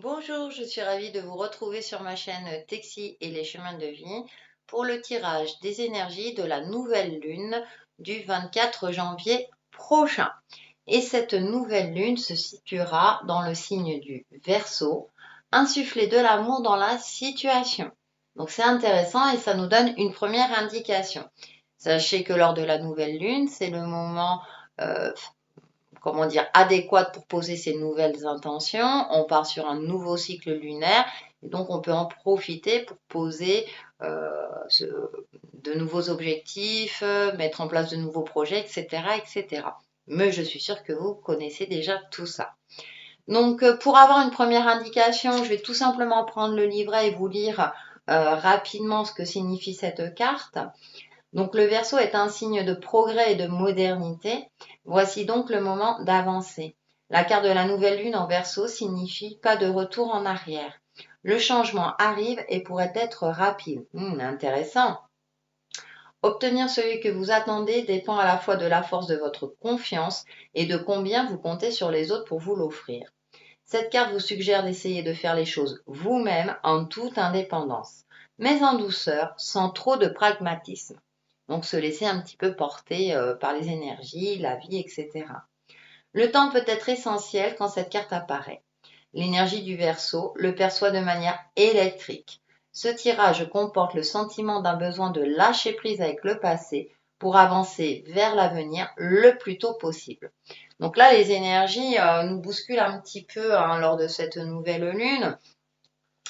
Bonjour, je suis ravie de vous retrouver sur ma chaîne Texi et les chemins de vie pour le tirage des énergies de la nouvelle lune du 24 janvier prochain. Et cette nouvelle lune se situera dans le signe du Verseau, insuffler de l'amour dans la situation. Donc c'est intéressant et ça nous donne une première indication. Sachez que lors de la nouvelle lune, c'est le moment comment dire, adéquate pour poser ses nouvelles intentions. On part sur un nouveau cycle lunaire et donc on peut en profiter pour poser de nouveaux objectifs, mettre en place de nouveaux projets, etc., etc. Mais je suis sûre que vous connaissez déjà tout ça. Donc, pour avoir une première indication, je vais tout simplement prendre le livret et vous lire rapidement ce que signifie cette carte. Donc le Verseau est un signe de progrès et de modernité. Voici donc le moment d'avancer. La carte de la nouvelle lune en Verseau signifie pas de retour en arrière. Le changement arrive et pourrait être rapide. Intéressant. Obtenir celui que vous attendez dépend à la fois de la force de votre confiance et de combien vous comptez sur les autres pour vous l'offrir. Cette carte vous suggère d'essayer de faire les choses vous-même en toute indépendance, mais en douceur, sans trop de pragmatisme. Donc se laisser un petit peu porter par les énergies, la vie, etc. Le temps peut être essentiel quand cette carte apparaît. L'énergie du Verseau le perçoit de manière électrique. Ce tirage comporte le sentiment d'un besoin de lâcher prise avec le passé pour avancer vers l'avenir le plus tôt possible. Donc là, les énergies nous bousculent un petit peu lors de cette nouvelle lune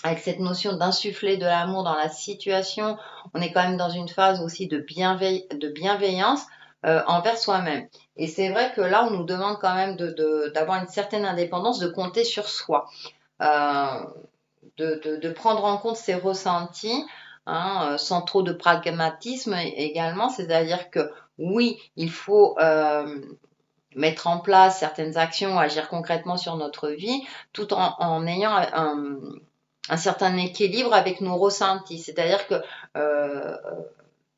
avec cette notion d'insuffler de l'amour dans la situation, on est quand même dans une phase aussi de bienveillance envers soi-même. Et c'est vrai que là, on nous demande quand même d'avoir une certaine indépendance, de compter sur soi, euh, de prendre en compte ses ressentis, sans trop de pragmatisme également. C'est-à-dire que oui, il faut mettre en place certaines actions, agir concrètement sur notre vie, tout en ayant un certain équilibre avec nos ressentis. C'est-à-dire que euh,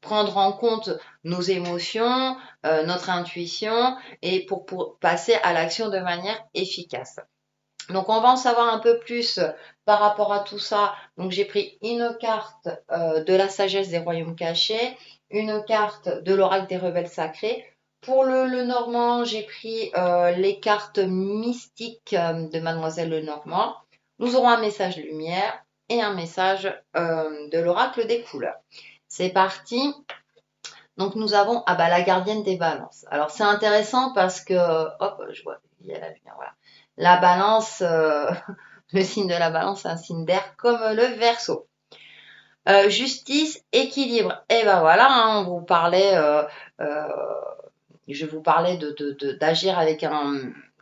prendre en compte nos émotions, notre intuition, et pour passer à l'action de manière efficace. Donc on va en savoir un peu plus par rapport à tout ça. Donc j'ai pris une carte de la sagesse des royaumes cachés, une carte de l'oracle des rebelles sacrés. Pour le Normand, j'ai pris les cartes mystiques de Mademoiselle Lenormand. Nous aurons un message lumière et un message de l'oracle des couleurs. C'est parti. Donc nous avons la gardienne des balances. Alors c'est intéressant parce que hop, je vois, il y a la lumière, voilà. La balance, le signe de la balance, c'est un signe d'air comme le Verseau. Justice, équilibre. Et ben voilà, on vous parlait, euh, je vous parlais d'agir avec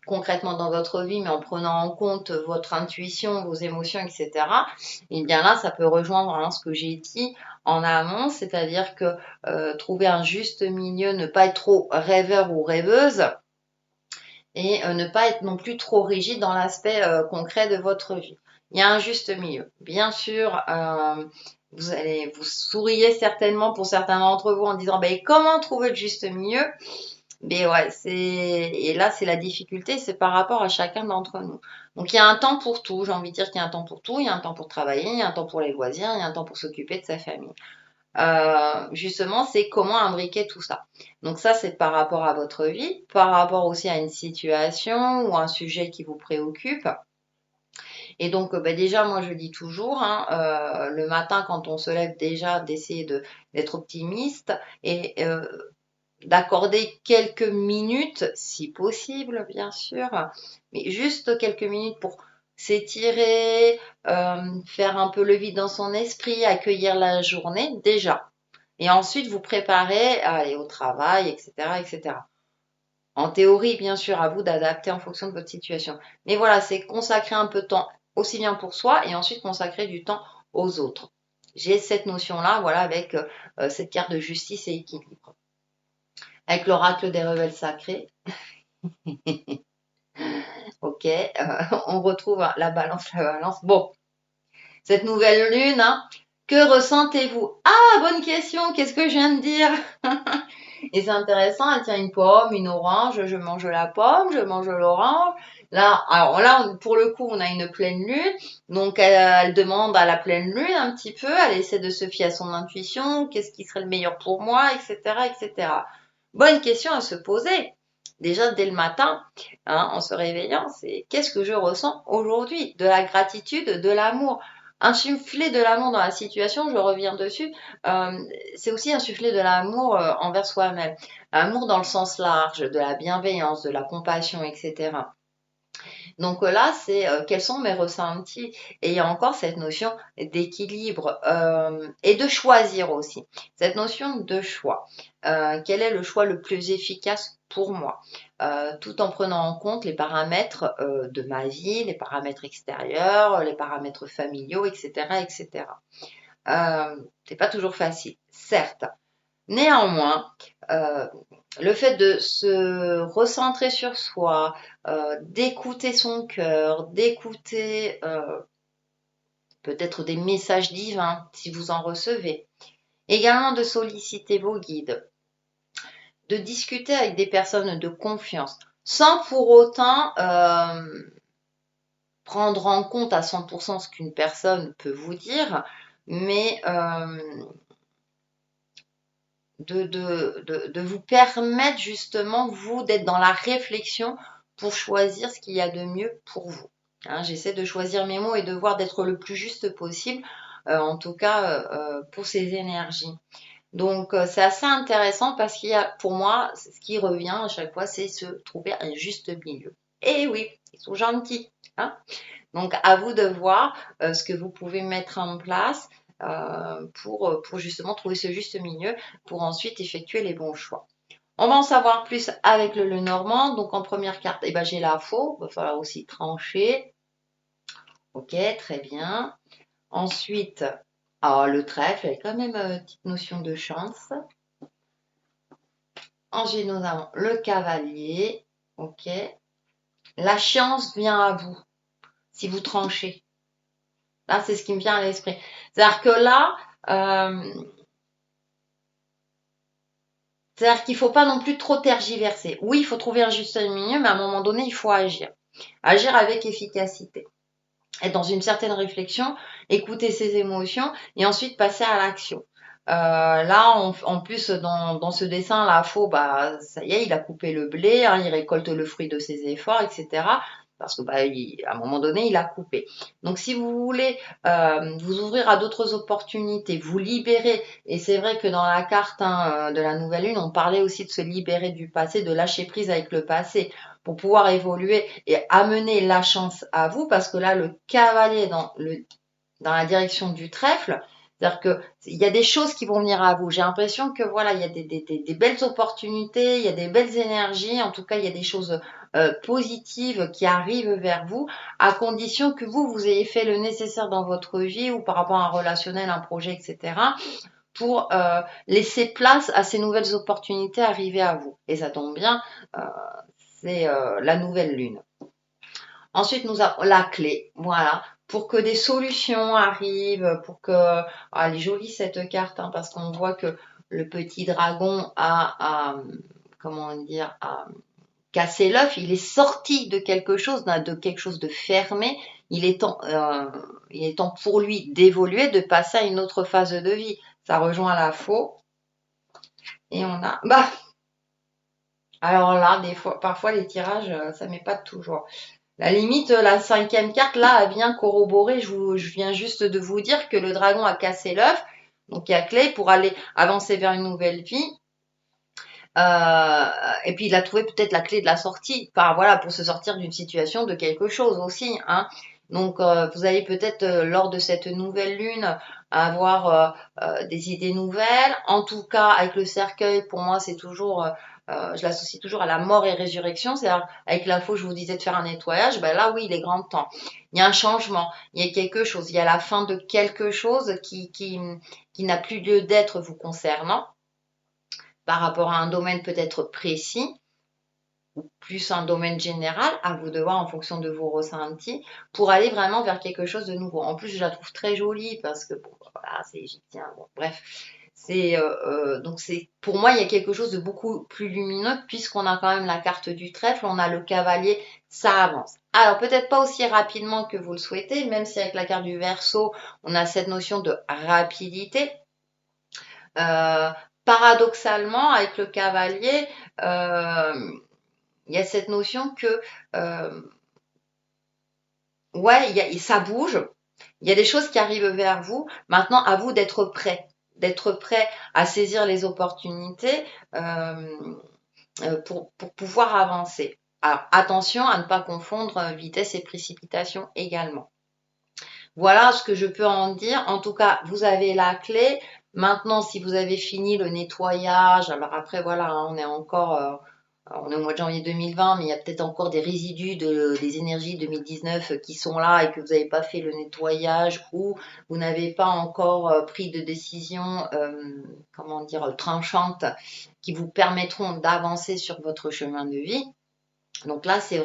concrètement dans votre vie, mais en prenant en compte votre intuition, vos émotions, etc. Et bien là, ça peut rejoindre ce que j'ai dit en amont, c'est-à-dire que trouver un juste milieu, ne pas être trop rêveur ou rêveuse, et ne pas être non plus trop rigide dans l'aspect concret de votre vie. Il y a un juste milieu. Bien sûr, vous souriez certainement pour certains d'entre vous en disant comment trouver le juste milieu. Mais ouais, et là c'est la difficulté, c'est par rapport à chacun d'entre nous. Donc il y a un temps pour tout, j'ai envie de dire qu'il y a un temps pour tout, il y a un temps pour travailler, il y a un temps pour les loisirs, il y a un temps pour s'occuper de sa famille. Justement, c'est comment imbriquer tout ça. Donc ça, c'est par rapport à votre vie, par rapport aussi à une situation ou un sujet qui vous préoccupe. Et donc, déjà, moi, je dis toujours, le matin, quand on se lève, déjà, d'essayer d'être optimiste et d'accorder quelques minutes, si possible, bien sûr, mais juste quelques minutes pour s'étirer, faire un peu le vide dans son esprit, accueillir la journée, déjà. Et ensuite, vous préparez à aller au travail, etc., etc. En théorie, bien sûr, à vous d'adapter en fonction de votre situation. Mais voilà, c'est consacrer un peu de temps aussi bien pour soi et ensuite consacrer du temps aux autres. J'ai cette notion-là, voilà, avec cette carte de justice et équilibre. Avec l'oracle des rebelles sacrés, ok, on retrouve la balance, la balance. Bon, cette nouvelle lune, que ressentez-vous? Ah, bonne question, qu'est-ce que je viens de dire? Et c'est intéressant, elle tient une pomme, une orange, je mange la pomme, je mange l'orange. Là, alors là, pour le coup, on a une pleine lune, donc elle demande à la pleine lune un petit peu, elle essaie de se fier à son intuition, qu'est-ce qui serait le meilleur pour moi, etc., etc. Bonne question à se poser. Déjà dès le matin, hein, en se réveillant, c'est qu'est-ce que je ressens aujourd'hui? De la gratitude, de l'amour. Insuffler de l'amour dans la situation, je reviens dessus, euh, c'est aussi insuffler de l'amour envers soi-même. L'amour dans le sens large, de la bienveillance, de la compassion, etc. Donc là, c'est quels sont mes ressentis. Et il y a encore cette notion d'équilibre et de choisir aussi. Cette notion de choix. Quel est le choix le plus efficace pour moi, tout en prenant en compte les paramètres de ma vie, les paramètres extérieurs, les paramètres familiaux, etc., etc. C'est pas toujours facile, certes. Néanmoins, euh, le fait de se recentrer sur soi, d'écouter son cœur, d'écouter peut-être des messages divins si vous en recevez, également de solliciter vos guides, de discuter avec des personnes de confiance, sans pour autant prendre en compte à 100% ce qu'une personne peut vous dire, mais de vous permettre justement, vous, d'être dans la réflexion pour choisir ce qu'il y a de mieux pour vous. Hein, j'essaie de choisir mes mots et de voir d'être le plus juste possible, en tout cas pour ces énergies. Donc c'est assez intéressant parce qu'il y a, pour moi, ce qui revient à chaque fois, c'est se trouver un juste milieu. Et oui, ils sont gentils. Hein. Donc, à vous de voir ce que vous pouvez mettre en place pour justement trouver ce juste milieu pour ensuite effectuer les bons choix. On va en savoir plus avec le Lenormand. Donc, en première carte, eh ben, j'ai la faux. Il va falloir aussi trancher. Ok, très bien. Ensuite, le trèfle, il y a quand même une petite notion de chance. Ensuite, nous avons le cavalier. Ok. La chance vient à vous si vous tranchez. Là, c'est ce qui me vient à l'esprit. C'est-à-dire que là, c'est-à-dire qu'il ne faut pas non plus trop tergiverser. Oui, il faut trouver un juste milieu, mais à un moment donné, il faut agir. Agir avec efficacité. Être dans une certaine réflexion, écouter ses émotions et ensuite passer à l'action. Là, en plus, dans ce dessin, là, faux, bah, ça y est, il a coupé le blé, hein, il récolte le fruit de ses efforts, etc. Parce que, bah, à un moment donné, il a coupé. Donc, si vous voulez vous ouvrir à d'autres opportunités, vous libérer, et c'est vrai que dans la carte hein, de la nouvelle lune, on parlait aussi de se libérer du passé, de lâcher prise avec le passé pour pouvoir évoluer et amener la chance à vous, parce que là, le cavalier dans la direction du trèfle, c'est-à-dire qu'il y a des choses qui vont venir à vous. J'ai l'impression que voilà, il y a des belles opportunités, il y a des belles énergies, en tout cas, il y a des choses positives qui arrivent vers vous, à condition que vous ayez fait le nécessaire dans votre vie ou par rapport à un relationnel, un projet, etc., pour laisser place à ces nouvelles opportunités arriver à vous. Et ça tombe bien, c'est la nouvelle lune. Ensuite, nous avons la clé, voilà, pour que des solutions arrivent, pour que... elle est jolie cette carte, hein, parce qu'on voit que le petit dragon comment dire, a cassé l'œuf, il est sorti de quelque chose de fermé, il est temps pour lui d'évoluer, de passer à une autre phase de vie. Ça rejoint la faux. Et on a... Bah, alors là, parfois les tirages, ça met pas toujours. La limite, la cinquième carte, là, a bien corroboré. Je viens juste de vous dire que le dragon a cassé l'œuf. Donc, il y a clé pour aller avancer vers une nouvelle vie. Et puis, il a trouvé peut-être la clé de la sortie. Enfin, voilà, pour se sortir d'une situation, de quelque chose aussi. Hein. Donc, vous allez peut-être, lors de cette nouvelle lune, avoir des idées nouvelles. En tout cas, avec le cercueil, pour moi, c'est toujours... je l'associe toujours à la mort et résurrection. C'est-à-dire, avec l'info, je vous disais de faire un nettoyage. Ben là, oui, il est grand temps. Il y a un changement. Il y a quelque chose. Il y a la fin de quelque chose qui n'a plus lieu d'être vous concernant par rapport à un domaine peut-être précis ou plus un domaine général, à vous de voir en fonction de vos ressentis, pour aller vraiment vers quelque chose de nouveau. En plus, je la trouve très jolie parce que, bon, voilà, c'est égyptien, bon, bref. Donc pour moi, il y a quelque chose de beaucoup plus lumineux puisqu'on a quand même la carte du trèfle, on a le cavalier, ça avance. Alors peut-être pas aussi rapidement que vous le souhaitez, même si avec la carte du Verseau, on a cette notion de rapidité. Paradoxalement, avec le cavalier, il y a cette notion que ouais, ça bouge. Il y a des choses qui arrivent vers vous. Maintenant, à vous d'être prêt à saisir les opportunités pour pouvoir avancer. Alors, attention à ne pas confondre vitesse et précipitation également. Voilà ce que je peux en dire. En tout cas, vous avez la clé. Maintenant, si vous avez fini le nettoyage, alors après, voilà, hein, on est encore, on est au mois de janvier 2020, mais il y a peut-être encore des résidus des énergies 2019 qui sont là et que vous n'avez pas fait le nettoyage ou vous n'avez pas encore pris de décision, comment dire, tranchante qui vous permettront d'avancer sur votre chemin de vie. Donc là, c'est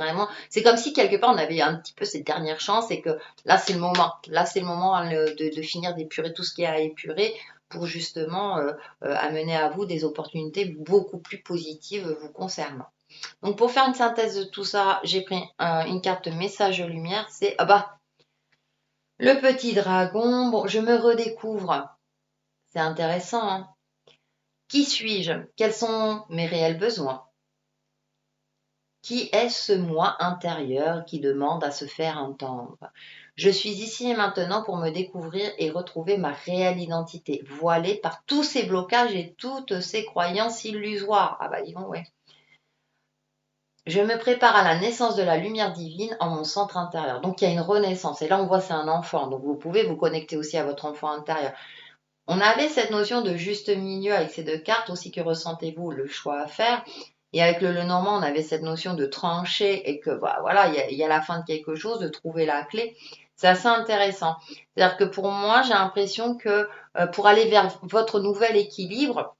comme si quelque part on avait un petit peu cette dernière chance et que là, c'est le moment. Là, c'est le moment hein, de finir d'épurer tout ce qu'il y a à épurer pour justement amener à vous des opportunités beaucoup plus positives vous concernant. Donc pour faire une synthèse de tout ça, j'ai pris une carte message lumière. C'est le petit dragon. Bon, je me redécouvre. C'est intéressant. Hein. Qui suis-je? Quels sont mes réels besoins? Qui est ce moi intérieur qui demande à se faire entendre? Je suis ici et maintenant pour me découvrir et retrouver ma réelle identité, voilée par tous ces blocages et toutes ces croyances illusoires. Ah bah dis donc, ouais. Je me prépare à la naissance de la lumière divine en mon centre intérieur. Donc il y a une renaissance. Et là, on voit c'est un enfant. Donc vous pouvez vous connecter aussi à votre enfant intérieur. On avait cette notion de juste milieu avec ces deux cartes, aussi que ressentez-vous le choix à faire. Et avec le Lenormand, on avait cette notion de trancher et que voilà, il y a la fin de quelque chose, de trouver la clé. C'est assez intéressant. C'est-à-dire que pour moi, j'ai l'impression que pour aller vers votre nouvel équilibre,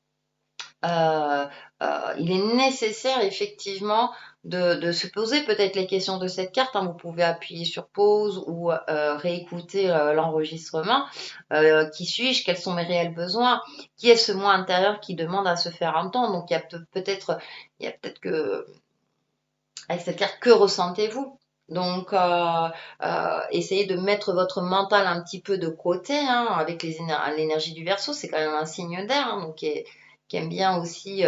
il est nécessaire effectivement de se poser peut-être les questions de cette carte. Hein. Vous pouvez appuyer sur pause ou réécouter l'enregistrement. Qui suis-je? Quels sont mes réels besoins? Qui est ce moi intérieur qui demande à se faire entendre? Donc il y a peut-être que avec cette carte, que ressentez-vous? Donc, essayez de mettre votre mental un petit peu de côté hein, avec l'énergie du Verseau. C'est quand même un signe d'air, hein, donc qui aime bien aussi,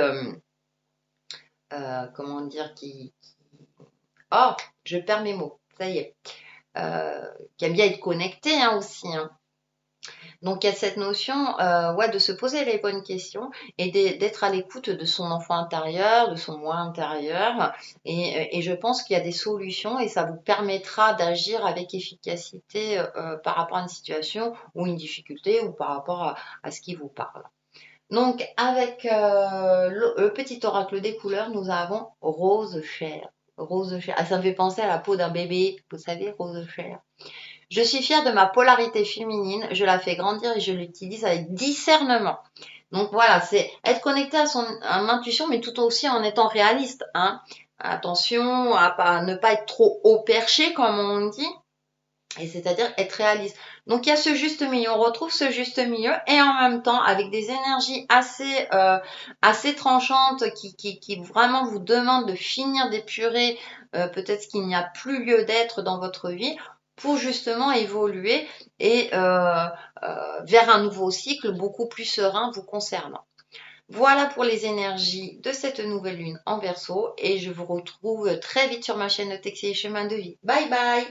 comment dire, oh, je perds mes mots, ça y est, qui aime bien être connecté hein, aussi. Hein. Donc il y a cette notion ouais, de se poser les bonnes questions et d'être à l'écoute de son enfant intérieur, de son moi intérieur. Et je pense qu'il y a des solutions et ça vous permettra d'agir avec efficacité par rapport à une situation ou une difficulté ou par rapport à ce qui vous parle. Donc avec le petit oracle des couleurs, nous avons rose chair. Rose chair. Ah, ça me fait penser à la peau d'un bébé, vous savez, rose chair. Je suis fière de ma polarité féminine, je la fais grandir et je l'utilise avec discernement. Donc voilà, c'est être connecté à son intuition, mais tout aussi en étant réaliste. Hein. Attention à ne pas être trop haut perché, comme on dit, et c'est-à-dire être réaliste. Donc il y a ce juste milieu, on retrouve ce juste milieu, et en même temps avec des énergies assez tranchantes qui vraiment vous demandent de finir d'épurer peut-être ce qu'il n'y a plus lieu d'être dans votre vie pour justement évoluer et vers un nouveau cycle beaucoup plus serein vous concernant. Voilà pour les énergies de cette nouvelle lune en Verseau et je vous retrouve très vite sur ma chaîne Texie et Chemin de Vie. Bye bye!